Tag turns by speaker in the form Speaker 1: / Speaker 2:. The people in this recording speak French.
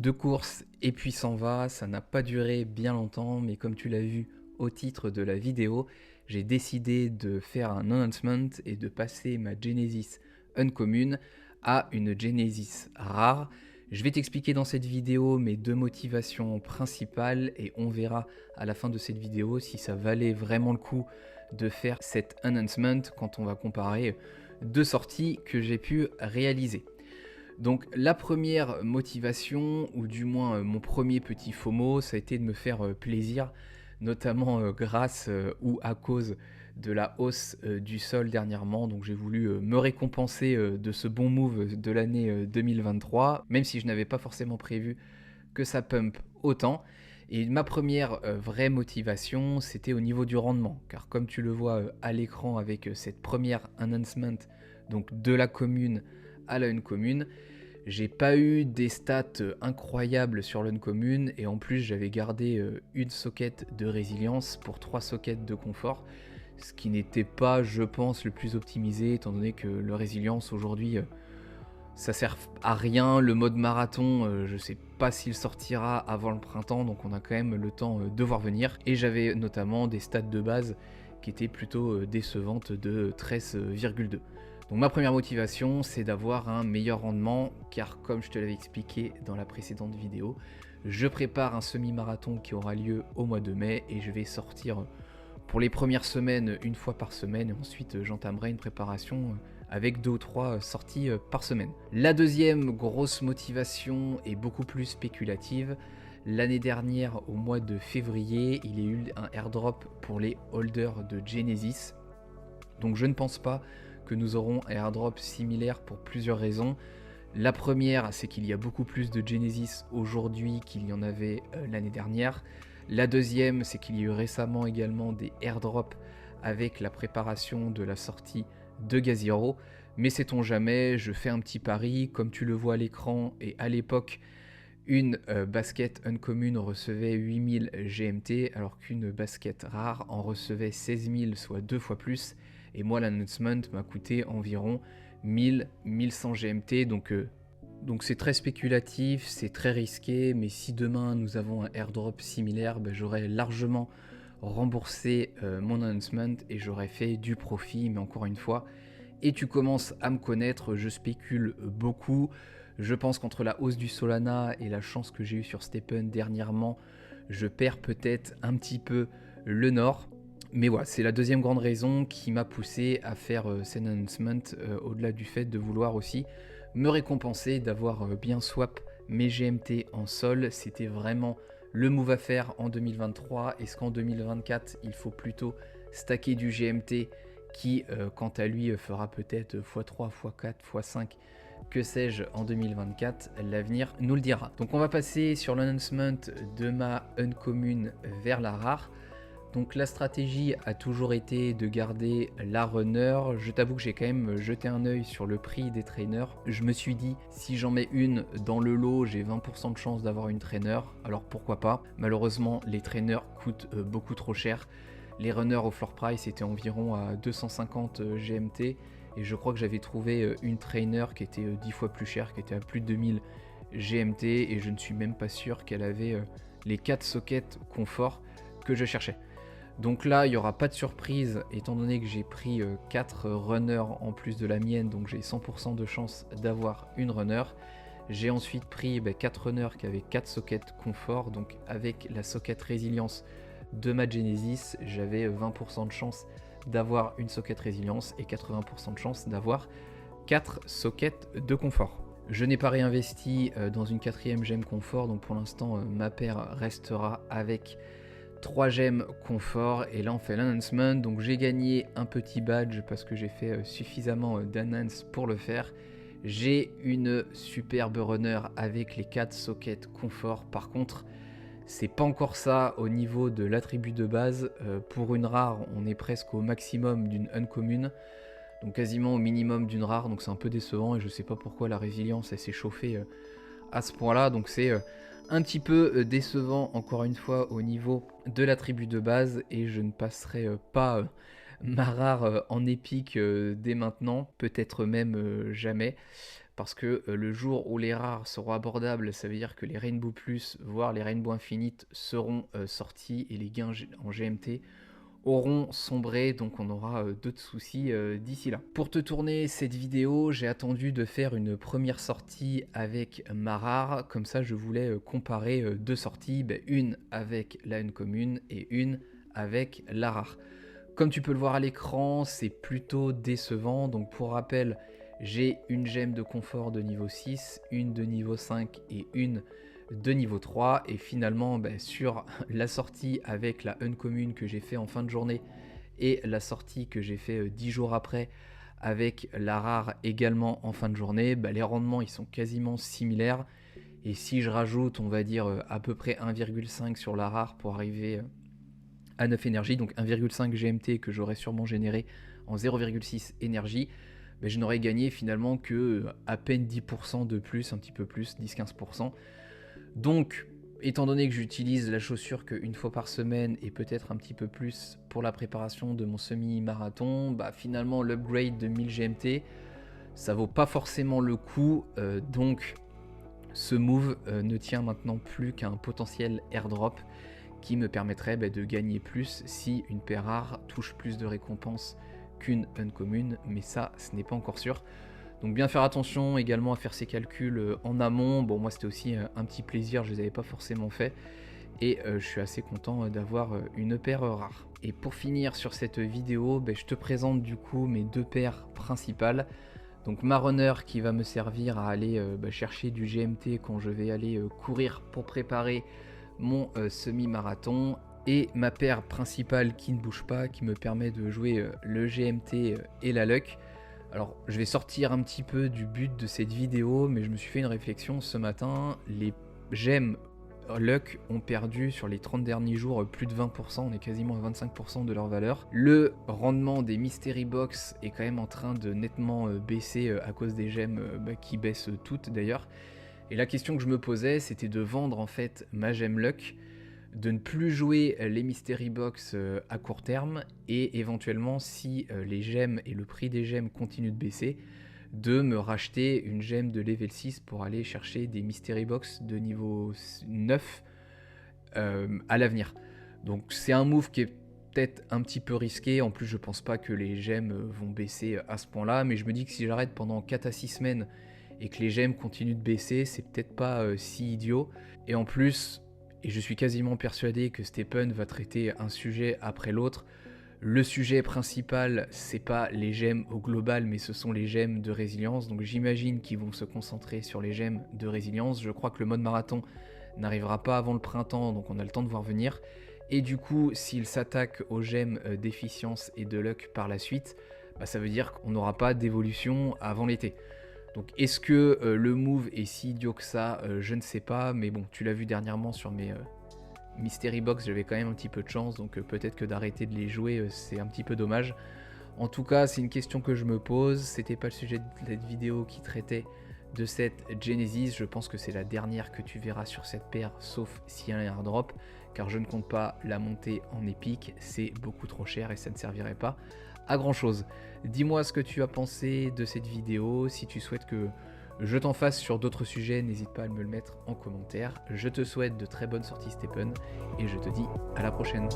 Speaker 1: 2 courses et puis s'en va. Ça n'a pas duré bien longtemps, mais comme tu l'as vu au titre de la vidéo, j'ai décidé de faire un announcement et de passer ma Genesis Uncommon à une Genesis rare. Je vais t'expliquer dans cette vidéo mes 2 motivations principales et on verra à la fin de cette vidéo si ça valait vraiment le coup de faire cet announcement quand on va comparer 2 sorties que j'ai pu réaliser. Donc la première motivation, ou du moins mon premier petit FOMO, ça a été de me faire plaisir, notamment grâce ou à cause de la hausse du sol dernièrement. Donc j'ai voulu me récompenser de ce bon move de l'année 2023, même si je n'avais pas forcément prévu que ça pump autant. Et ma première vraie motivation, c'était au niveau du rendement, car comme tu le vois à l'écran avec cette première announcement, donc de la commune à la commune, j'ai pas eu des stats incroyables sur l'uncommon et en plus j'avais gardé une socket de résilience pour 3 sockets de confort, ce qui n'était pas, je pense, le plus optimisé étant donné que le résilience aujourd'hui ça sert à rien. Le mode marathon, je sais pas s'il sortira avant le printemps, donc on a quand même le temps de voir venir. Et j'avais notamment des stats de base qui étaient plutôt décevantes de 13,2. Donc ma première motivation, c'est d'avoir un meilleur rendement, car comme je te l'avais expliqué dans la précédente vidéo, je prépare un semi-marathon qui aura lieu au mois de mai et je vais sortir pour les premières semaines une fois par semaine et ensuite j'entamerai une préparation avec 2 ou 3 sorties par semaine. La deuxième grosse motivation est beaucoup plus spéculative. L'année dernière, au mois de février, il y a eu un airdrop pour les holders de Genesis. Donc je ne pense pas que nous aurons un airdrop similaire pour plusieurs raisons. La première, c'est qu'il y a beaucoup plus de Genesis aujourd'hui qu'il y en avait l'année dernière. La deuxième, c'est qu'il y a eu récemment également des airdrops avec la préparation de la sortie de Gazero. Mais sait-on jamais, je fais un petit pari, comme tu le vois à l'écran, et à l'époque, une basket uncommon recevait 8000 GMT, alors qu'une basket rare en recevait 16 000, soit 2 fois plus. Et moi, l'announcement m'a coûté environ 1000-1100 GMT, donc c'est très spéculatif, c'est très risqué, mais si demain nous avons un airdrop similaire, j'aurais largement remboursé mon announcement et j'aurais fait du profit, mais encore une fois, et tu commences à me connaître, je spécule beaucoup. Je pense qu'entre la hausse du Solana et la chance que j'ai eue sur Stephen dernièrement, je perds peut-être un petit peu le nord. Mais voilà, c'est la deuxième grande raison qui m'a poussé à faire cet announcement, au-delà du fait de vouloir aussi me récompenser d'avoir bien swap mes GMT en sol. C'était vraiment le move à faire en 2023. Est-ce qu'en 2024, il faut plutôt stacker du GMT qui, quant à lui, fera peut-être x3, x4, x5, que sais-je, en 2024, l'avenir nous le dira. Donc on va passer sur l'announcement de ma uncommon vers la rare. Donc la stratégie a toujours été de garder la runner. Je t'avoue que j'ai quand même jeté un œil sur le prix des trainers. Je me suis dit, si j'en mets une dans le lot, j'ai 20% de chance d'avoir une trainer. Alors pourquoi pas? Malheureusement, les trainers coûtent beaucoup trop cher. Les runners au floor price étaient environ à 250 GMT. Et je crois que j'avais trouvé une trainer qui était 10 fois plus chère, qui était à plus de 2000 GMT. Et je ne suis même pas sûr qu'elle avait les 4 sockets confort que je cherchais. Donc là, il n'y aura pas de surprise, étant donné que j'ai pris 4 runners en plus de la mienne, donc j'ai 100% de chance d'avoir une runner. J'ai ensuite pris 4 runners qui avaient 4 sockets confort, donc avec la socket résilience de ma Genesis, j'avais 20% de chance d'avoir une socket résilience et 80% de chance d'avoir 4 sockets de confort. Je n'ai pas réinvesti dans une 4ème gemme confort, donc pour l'instant ma paire restera avec 3 gemmes confort. Et là on fait l'announcement, donc j'ai gagné un petit badge parce que j'ai fait suffisamment d'announce pour le faire. J'ai une superbe runner avec les 4 sockets confort. Par contre, c'est pas encore ça au niveau de l'attribut de base. Pour une rare, on est presque au maximum d'une uncommon, donc quasiment au minimum d'une rare, donc c'est un peu décevant et je sais pas pourquoi la résilience elle s'est chauffée à ce point là, donc c'est un petit peu décevant encore une fois au niveau de l'attribut de base et je ne passerai pas ma rare en épique dès maintenant, peut-être même jamais. parce que le jour où les rares seront abordables, ça veut dire que les Rainbow Plus, voire les Rainbow Infinite seront sortis et les gains en GMT auront sombré, donc on aura d'autres soucis d'ici là. Pour te tourner cette vidéo, j'ai attendu de faire une première sortie avec ma rare, comme ça je voulais comparer deux sorties, une avec la Uncommon et une avec la rare. Comme tu peux le voir à l'écran, c'est plutôt décevant, donc pour rappel, j'ai une gemme de confort de niveau 6, une de niveau 5 et une de niveau 3, et finalement sur la sortie avec la Uncommon que j'ai fait en fin de journée et la sortie que j'ai fait 10 jours après avec la rare également en fin de journée, les rendements ils sont quasiment similaires, et si je rajoute on va dire à peu près 1,5 sur la rare pour arriver à 9 énergie, donc 1,5 GMT que j'aurais sûrement généré en 0,6 énergie, je n'aurais gagné finalement que à peine 10% de plus, un petit peu plus, 10-15%. Donc, étant donné que j'utilise la chaussure qu'une fois par semaine et peut-être un petit peu plus pour la préparation de mon semi-marathon, finalement l'upgrade de 1000 GMT, ça vaut pas forcément le coup, donc ce move ne tient maintenant plus qu'à un potentiel airdrop qui me permettrait de gagner plus si une paire rare touche plus de récompenses qu'une uncommon, mais ça ce n'est pas encore sûr. Donc bien faire attention également à faire ces calculs en amont. Bon, moi c'était aussi un petit plaisir, je les avais pas forcément fait, et je suis assez content d'avoir une paire rare. Et pour finir sur cette vidéo, je te présente du coup mes deux paires principales. Donc ma runner qui va me servir à aller chercher du GMT quand je vais aller courir pour préparer mon semi-marathon, et ma paire principale qui ne bouge pas, qui me permet de jouer le GMT et la luck. Alors je vais sortir un petit peu du but de cette vidéo, mais je me suis fait une réflexion ce matin. Les gemmes luck ont perdu sur les 30 derniers jours plus de 20%, on est quasiment à 25% de leur valeur. Le rendement des mystery box est quand même en train de nettement baisser à cause des gemmes qui baissent toutes d'ailleurs. Et la question que je me posais, c'était de vendre en fait ma gemme luck, de ne plus jouer les mystery box à court terme, et éventuellement si les gemmes et le prix des gemmes continuent de baisser, de me racheter une gemme de level 6 pour aller chercher des mystery box de niveau 9 à l'avenir. Donc c'est un move qui est peut-être un petit peu risqué, en plus je pense pas que les gemmes vont baisser à ce point là, mais je me dis que si j'arrête pendant 4 à 6 semaines et que les gemmes continuent de baisser, c'est peut-être pas si idiot. Et en plus, et je suis quasiment persuadé que Stephen va traiter un sujet après l'autre, le sujet principal c'est pas les gemmes au global, mais ce sont les gemmes de résilience. Donc j'imagine qu'ils vont se concentrer sur les gemmes de résilience. Je crois que le mode marathon n'arrivera pas avant le printemps, donc on a le temps de voir venir. Et du coup, s'ils s'attaquent aux gemmes d'efficience et de luck par la suite, ça veut dire qu'on n'aura pas d'évolution avant l'été. Donc est-ce que le move est si idiot que ça, je ne sais pas, mais bon, tu l'as vu dernièrement sur mes mystery box, j'avais quand même un petit peu de chance, donc peut-être que d'arrêter de les jouer, c'est un petit peu dommage. En tout cas, c'est une question que je me pose, c'était pas le sujet de cette vidéo qui traitait de cette Genesis, je pense que c'est la dernière que tu verras sur cette paire, sauf s'il y a un airdrop, car je ne compte pas la monter en épique, c'est beaucoup trop cher et ça ne servirait pas à grand chose. Dis-moi ce que tu as pensé de cette vidéo, si tu souhaites que je t'en fasse sur d'autres sujets, n'hésite pas à me le mettre en commentaire. Je te souhaite de très bonnes sorties Stephen, et je te dis à la prochaine.